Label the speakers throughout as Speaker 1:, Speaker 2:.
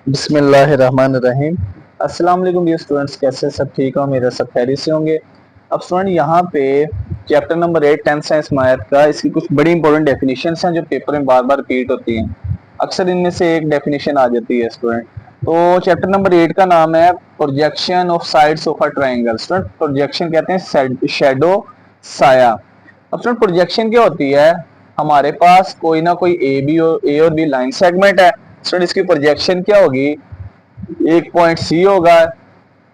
Speaker 1: बिस्मिल्लाहिर्रहमानिर्रहीम। अस्सलाम वालेकुम डियर स्टूडेंट्स, कैसे सब ठीक हो? मेरे सब खैरियत से होंगे। अब स्टूडेंट यहाँ पे chapter number 8 10th science math का इसकी कुछ बड़ी इंपॉर्टेंट डेफिनेशंस हैं जो पेपर में बार बार रिपीट होती हैं। अक्सर इनमें से एक डेफिनेशन आ जाती है स्टूडेंट। तो चैप्टर नंबर 8 का नाम है projection of sides of a triangle. Student projection कहते हैं शेडो, साया। अब स्टूडेंट प्रोजेक्शन क्या होती है? हमारे पास कोई ना कोई ए और बी लाइन सेगमेंट है। स्टूडेंट इसकी प्रोजेक्शन क्या होगी? एक पॉइंट सी होगा,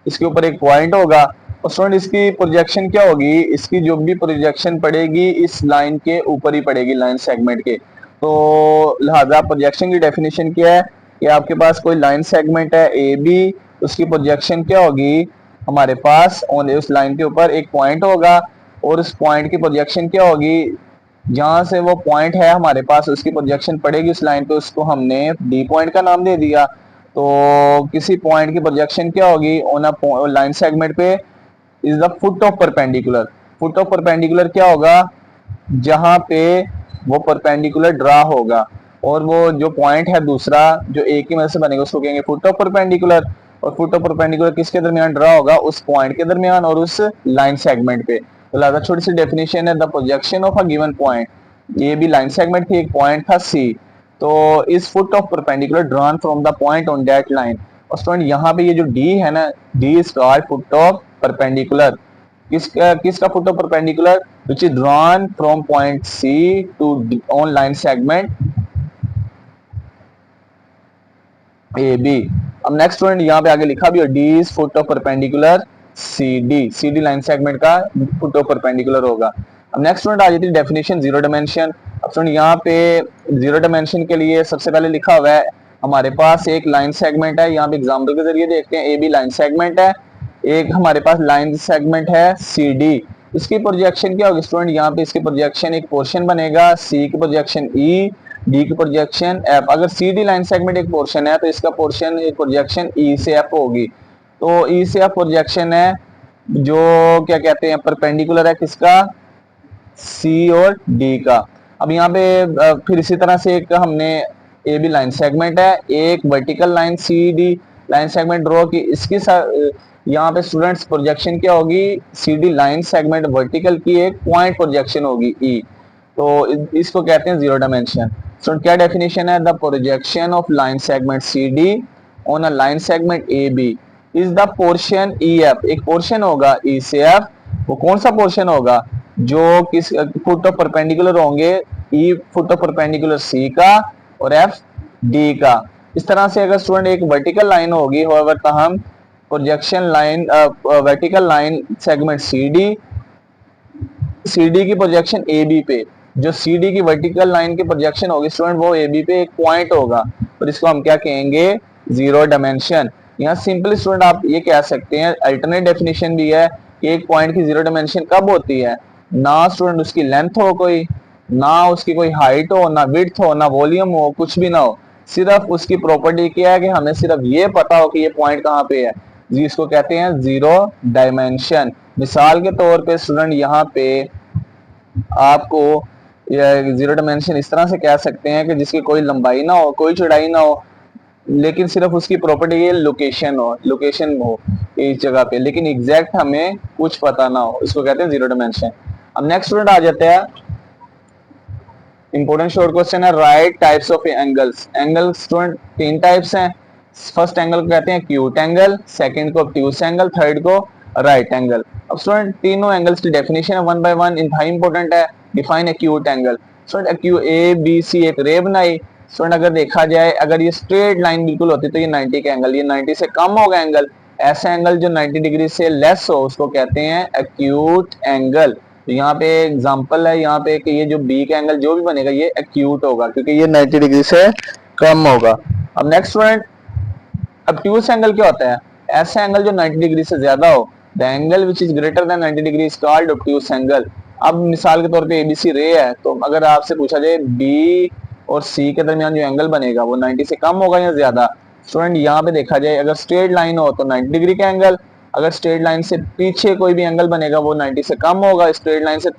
Speaker 1: इसके ऊपर एक पॉइंट होगा। और स्टूडेंट इसकी प्रोजेक्शन क्या होगी? इसकी जो भी प्रोजेक्शन पड़ेगी इस लाइन के ऊपर ही पड़ेगी, लाइन सेगमेंट के। तो लिहाजा प्रोजेक्शन की डेफिनेशन क्या है कि आपके पास कोई लाइन सेगमेंट है ए बी, उसकी प्रोजेक्शन क्या होगी? हमारे पास उस लाइन के ऊपर एक पॉइंट होगा और उस पॉइंट की प्रोजेक्शन क्या होगी? जहां से वो पॉइंट है हमारे पास उसकी प्रोजेक्शन पड़ेगी उस लाइन पे, उसको हमने डी पॉइंट का नाम दे दिया। तो किसी पॉइंट की प्रोजेक्शन क्या होगी ऑन अ लाइन सेगमेंट पे? Is the foot of perpendicular. Foot of perpendicular क्या होगा? जहां पे वो परपेंडिकुलर ड्रा होगा और वो जो पॉइंट है दूसरा जो एक ही मदद से बनेगा उसको कहेंगे फुट ऑफ परपेंडिकुलर। और फुट ऑफ परपेंडिकुलर किसके दरमियान ड्रा होगा? उस पॉइंट के दरमियान और उस लाइन सेगमेंट पे। तो लिहाजा छोटी सी डेफिनेशन है, the projection of a given point. ये भी लाइन सेगमेंट थी, एक पॉइंट था सी। तो इस foot of perpendicular drawn from the point on that line. और स्टूडेंट यहाँ पे ये जो डी है ना, D is called foot of perpendicular. किसका foot of perpendicular? Which is drawn from point C to on line segment A B. अब next student यहाँ पे आगे लिखा भी है D is foot of perpendicular C D. C D line segment का foot of perpendicular होगा। अब नेक्स्ट स्टूडेंट आ जाती है डेफिनेशन जीरो डायमेंशन। अब स्टूडेंट यहाँ पे जीरो डायमेंशन के लिए सबसे पहले लिखा हुआ है हमारे पास एक लाइन सेगमेंट है। यहाँ पे एग्जाम्पल के जरिए देखते हैं, ए बी लाइन सेगमेंट है, एक हमारे पास लाइन सेगमेंट है सी डी। इसकी प्रोजेक्शन क्या होगी स्टूडेंट? यहाँ पे इसकी प्रोजेक्शन एक पोर्शन बनेगा, सी की प्रोजेक्शन ई, डी की प्रोजेक्शन एफ। अगर सी डी लाइन सेगमेंट एक पोर्शन है तो इसका पोर्शन एक प्रोजेक्शन ई से एफ होगी। तो ई से एफ प्रोजेक्शन है जो क्या कहते हैं परपेंडिकुलर है किसका? सी और डी का। अब यहाँ पे फिर इसी तरह से एक हमने ए बी लाइन सेगमेंट है, एक vertical line C D line segment draw की। इसकी यहाँ पे स्टूडेंट्स प्रोजेक्शन क्या होगी? C D line segment vertical की एक पॉइंट प्रोजेक्शन होगी ई। तो इसको कहते हैं जीरो डायमेंशन। सो क्या डेफिनेशन है? The projection of line segment C D on a line segment A B is the portion E F. एक पोर्शन होगा ई से एफ। वो कौन सा पोर्शन होगा? जो किस फुट ऑफ परपेंडिकुलर होंगे, ई फुट ऑफ परपेंडिकुलर सी का और एफ डी का। इस तरह से अगर स्टूडेंट एक वर्टिकल लाइन होगी, होwever हम projection line vertical line segment C D की प्रोजेक्शन ए बी पे, जो सी डी की वर्टिकल लाइन की प्रोजेक्शन होगी स्टूडेंट वो ए बी पे एक पॉइंट होगा और इसको हम क्या कहेंगे? Zero dimension. यहाँ सिंपली स्टूडेंट आप ये कह सकते हैं, अल्टरनेट डेफिनेशन भी है कि एक पॉइंट की जीरो डायमेंशन कब होती है? ना स्टूडेंट उसकी लेंथ हो कोई, ना उसकी कोई हाइट हो, ना विड्थ हो, ना वॉल्यूम हो, कुछ भी ना हो। सिर्फ उसकी प्रॉपर्टी क्या है कि हमें सिर्फ ये पता हो कि ये पॉइंट कहाँ पे है। जी इसको कहते हैं जीरो डायमेंशन। मिसाल के तौर पे स्टूडेंट यहाँ पे आपको जीरो डायमेंशन इस तरह से कह सकते हैं कि जिसकी कोई लंबाई ना हो, कोई चौड़ाई ना हो, लेकिन सिर्फ उसकी प्रॉपर्टी ये लोकेशन हो इस जगह पे, लेकिन एग्जैक्ट हमें कुछ पता ना हो, इसको कहते हैं जीरो डायमेंशन। अब नेक्स्ट स्टूडेंट आ जाते हैं इंपोर्टेंट शॉर्ट क्वेश्चन है right types of angles. Angles student तीन टाइप्स हैं। फर्स्ट एंगल को कहते हैं एक्यूट एंगल, सेकंड को ऑब्ट्यूस एंगल, थर्ड को राइट एंगल। अब स्टूडेंट तीनों एंगल्स की डेफिनेशन है वन बाय वन, इंतहाई इंपॉर्टेंट है। Define acute angle. स्टूडेंट एक्यू ए बी सी एक रे बनाई। स्टूडेंट अगर देखा जाए अगर ये स्ट्रेट लाइन बिल्कुल होती तो ये 90 का एंगल, ये 90 से कम होगा एंगल। ऐसा एंगल जो 90 डिग्री से लेस हो उसको कहते हैं एक्यूट एंगल। तो यहाँ पे एग्जांपल है यहाँ पे कि ये जो बी का एंगल जो भी बनेगा ये एक्यूट होगा क्योंकि ये 90 डिग्री से कम होगा। अब नेक्स्ट स्टूडेंट ऑब्ट्यूस एंगल क्या होता है? ऐसा एंगल जो 90 डिग्री से ज्यादा हो। The angle which is greater than 90 degree is called obtuse angle. अब मिसाल के तौर पे एबीसी रे है, तो अगर आपसे पूछा जाए बी और सी के दरमियान जो एंगल बनेगा वो 90 से कम होगा या ज्यादा? स्टूडेंट यहाँ पे देखा जाए अगर स्ट्रेट लाइन हो तो 90 डिग्री का एंगल, अगर स्ट्रेट लाइन से पीछे कोई भी एंगल बनेगा वो 90 से कम होगा, स्ट्रेट लाइन से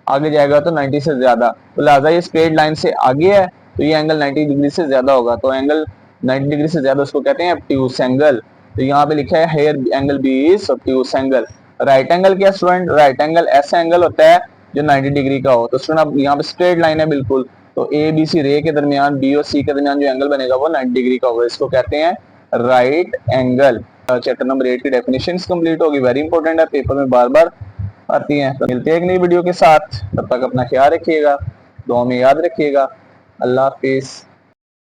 Speaker 1: आगे जाएगा तो 90 से ज्यादा। तो लिहाजा ये स्ट्रेट लाइन से आगे है तो ये एंगल 90 डिग्री से ज्यादा होगा। तो एंगल 90 डिग्री से ज्यादा उसको कहते हैं ऑब्ट्यूज एंगल। तो यहाँ पे लिखा है here angle B is obtuse angle. Right angle क्या स्टूडेंट, राइट एंगल ऐसा एंगल होता है जो 90 डिग्री का हो। तो स्टूडेंट अब यहाँ पे स्ट्रेट लाइन है बिल्कुल, तो ए बी सी रे के दरमियान, बी और सी के दरमियान जो एंगल बनेगा वो 90 डिग्री का होगा, इसको कहते हैं राइट एंगल। चैप्टर नंबर 8 की डेफिनेशंस कंप्लीट होगी, वेरी इंपॉर्टेंट है, पेपर में बार बार आती हैं। तो मिलते हैं एक नई वीडियो के साथ, तब तक अपना ख्याल रखिएगा, दुआ में याद रखिएगा। अल्लाह हाफिज।